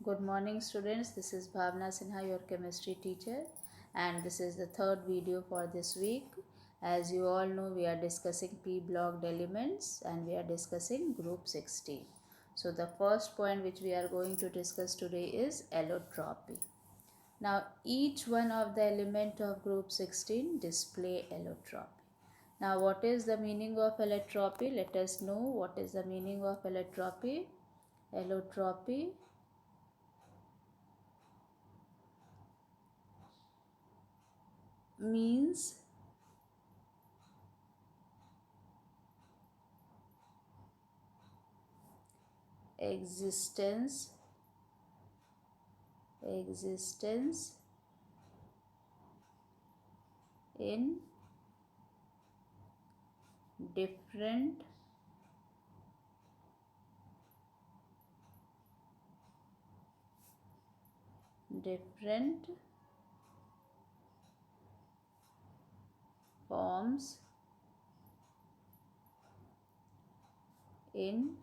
Good morning students, this is Bhavna Sinha, your chemistry teacher, and this is the third video for this week. As you all know, we are discussing p-blocked elements and we are discussing group 16. So the first point which we are going to discuss today is allotropy. Now each one of the element of group 16 display allotropy. Now what is the meaning of allotropy? Let us know what is the meaning of allotropy. Allotropy means existence in different forms in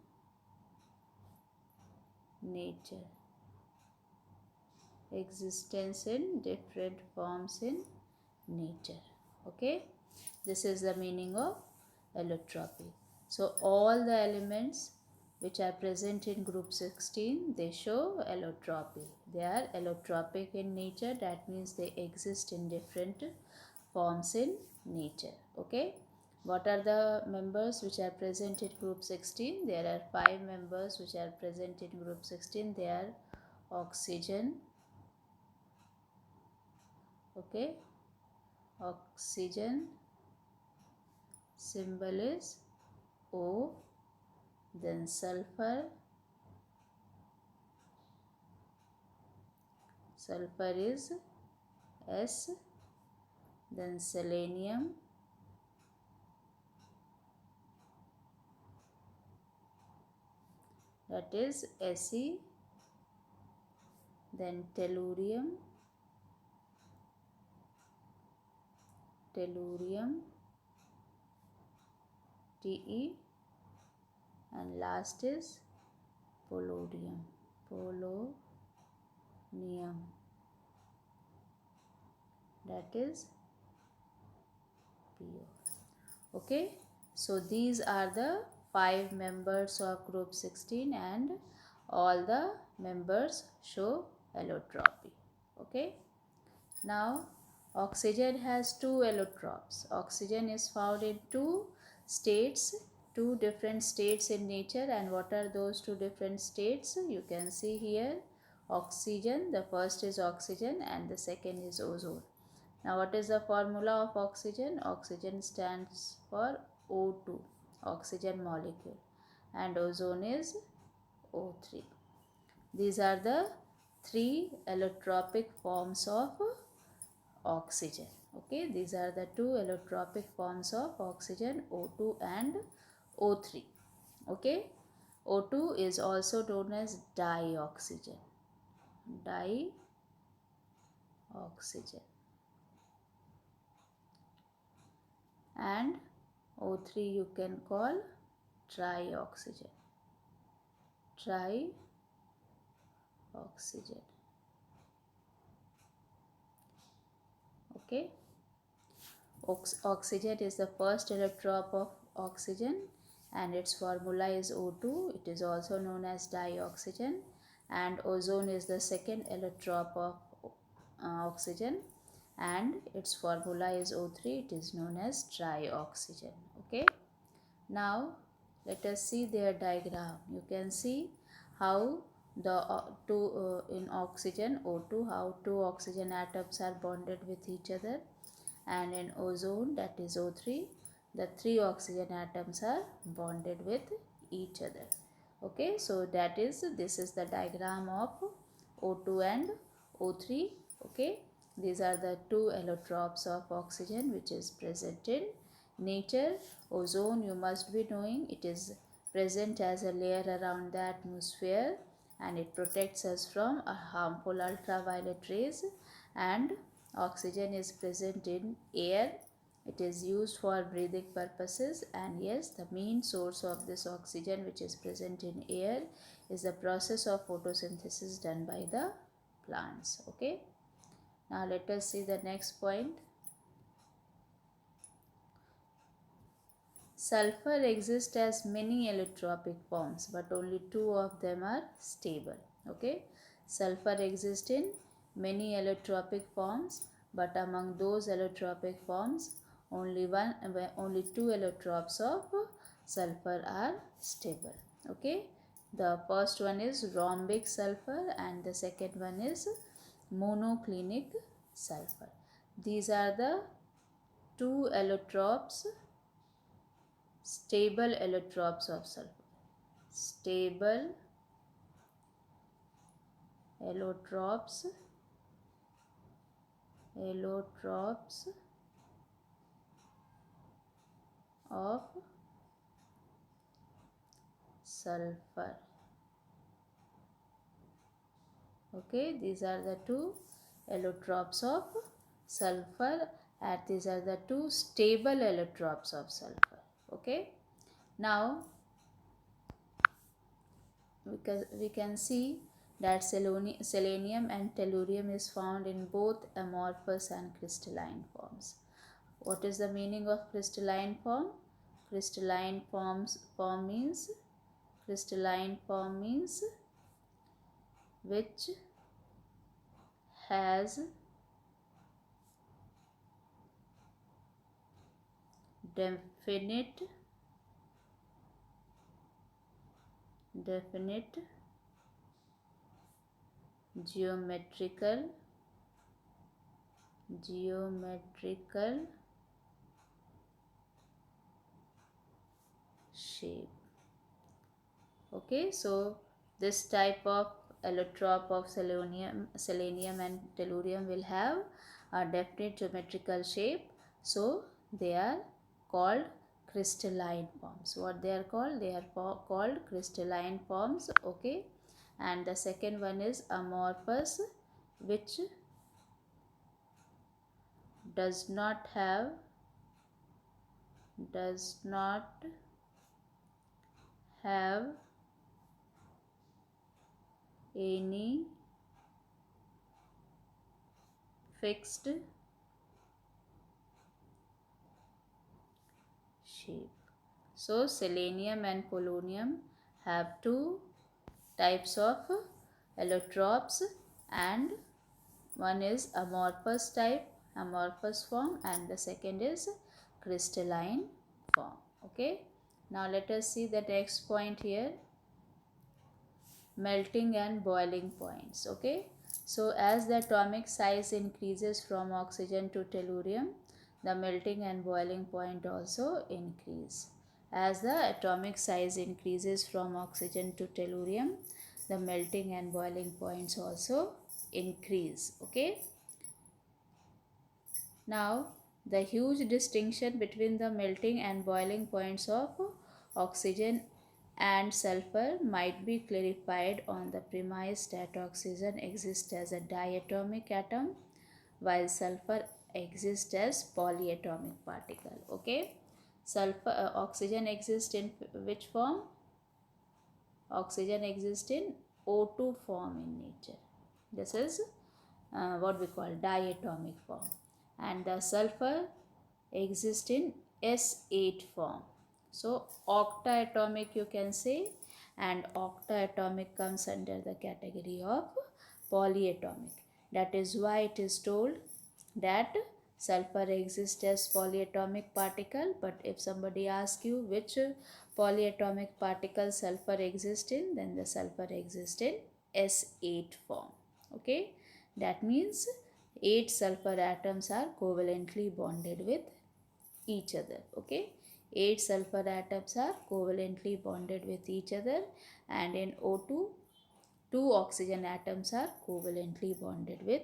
nature. Existence in different forms in nature. Okay, this is the meaning of allotropy. So all the elements which are present in group 16, they show allotropy. They are allotropic in nature, that means they exist in different forms in nature. Okay, what are the members which are present in group 16? There are 5 members which are present in group 16. They are oxygen. Okay, oxygen symbol is O, then sulfur is S, then selenium, that is Se, then tellurium, Te, and last is polonium, that is Po. Okay, so these are the 5 members of group 16 and all the members show allotropy. Okay, now oxygen has 2 allotropes. Oxygen is found in 2 states, 2 different states in nature. And what are those 2 different states? You can see here oxygen, the first is oxygen and the second is ozone. Now what is the formula of oxygen? Oxygen stands for O2, oxygen molecule, and ozone is O3. These are the 3 allotropic forms of oxygen. Okay, these are the 2 allotropic forms of oxygen, O2 and O3. Okay, O2 is also known as dioxygen. And O3 you can call trioxygen. Okay, oxygen is the first allotrope of oxygen and its formula is O2. It is also known as dioxygen. And ozone is the second allotrope of oxygen and its formula is O3. It is known as trioxygen. Okay, now let us see their diagram. You can see how the in oxygen O2, how 2 oxygen atoms are bonded with each other, and in ozone, that is O3, the 3 oxygen atoms are bonded with each other. Okay, so this is the diagram of O2 and O3. Okay, these are the 2 allotropes of oxygen which is present in nature. Ozone, you must be knowing, it is present as a layer around the atmosphere and it protects us from harmful ultraviolet rays. And oxygen is present in air. It is used for breathing purposes, and yes, the main source of this oxygen which is present in air is the process of photosynthesis done by the plants. Okay. Now let us see the next point. Sulfur exists as many allotropic forms, but only two of them are stable. Okay. Sulfur exists in many allotropic forms, but among those allotropic forms, only two allotropes of sulfur are stable. Okay. The first one is rhombic sulfur and the second one is monoclinic sulfur. These are the two allotropes, stable allotropes of sulfur. Stable allotropes of sulfur. Okay, these are the two allotropes of sulfur and these are the two stable allotropes of sulfur. Okay, now we can see that selenium and tellurium is found in both amorphous and crystalline forms. What is the meaning of crystalline form? Crystalline form means which has definite geometrical shape. Okay, so this type of allotrope of selenium and tellurium will have a definite geometrical shape, so they are called crystalline forms. What they are called? They are called crystalline forms. Okay, and the second one is amorphous, which does not have any fixed shape. So selenium and polonium have two types of allotropes, and one is amorphous form, and the second is crystalline form. Okay, now let us see the next point here, melting and boiling points. Okay, so as the atomic size increases from oxygen to tellurium, the melting and boiling point also increase. As the atomic size increases from oxygen to tellurium, the melting and boiling points also increase. Okay, now the huge distinction between the melting and boiling points of oxygen and sulfur might be clarified on the premise that oxygen exists as a diatomic atom while sulfur exists as polyatomic particle. Okay, oxygen exists in which form? Oxygen exists in O2 form in nature. This is what we call diatomic form, and the sulfur exists in S8 form. So octaatomic you can say, and octaatomic comes under the category of polyatomic. That is why it is told that sulfur exists as polyatomic particle. But if somebody asks you which polyatomic particle sulfur exists in, then the sulfur exists in S8 form. Okay, that means 8 sulfur atoms are covalently bonded with each other. Okay, 8 sulfur atoms are covalently bonded with each other, and in O2 2 oxygen atoms are covalently bonded with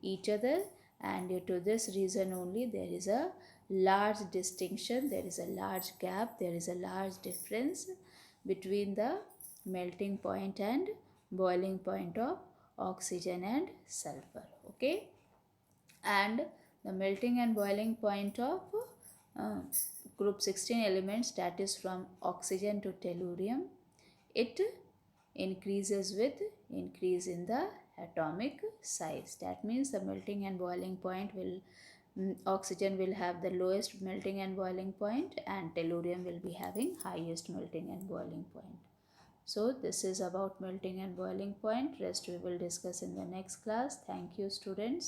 each other, and due to this reason only there is a large distinction, there is a large gap, there is a large difference between the melting point and boiling point of oxygen and sulfur. Okay, and the melting and boiling point of uh, group 16 elements, that is from oxygen to tellurium, it increases with increase in the atomic size. That means the melting and boiling point will, oxygen will have the lowest melting and boiling point, and tellurium will be having highest melting and boiling point. So this is about melting and boiling point. Rest we will discuss in the next class. Thank you, students.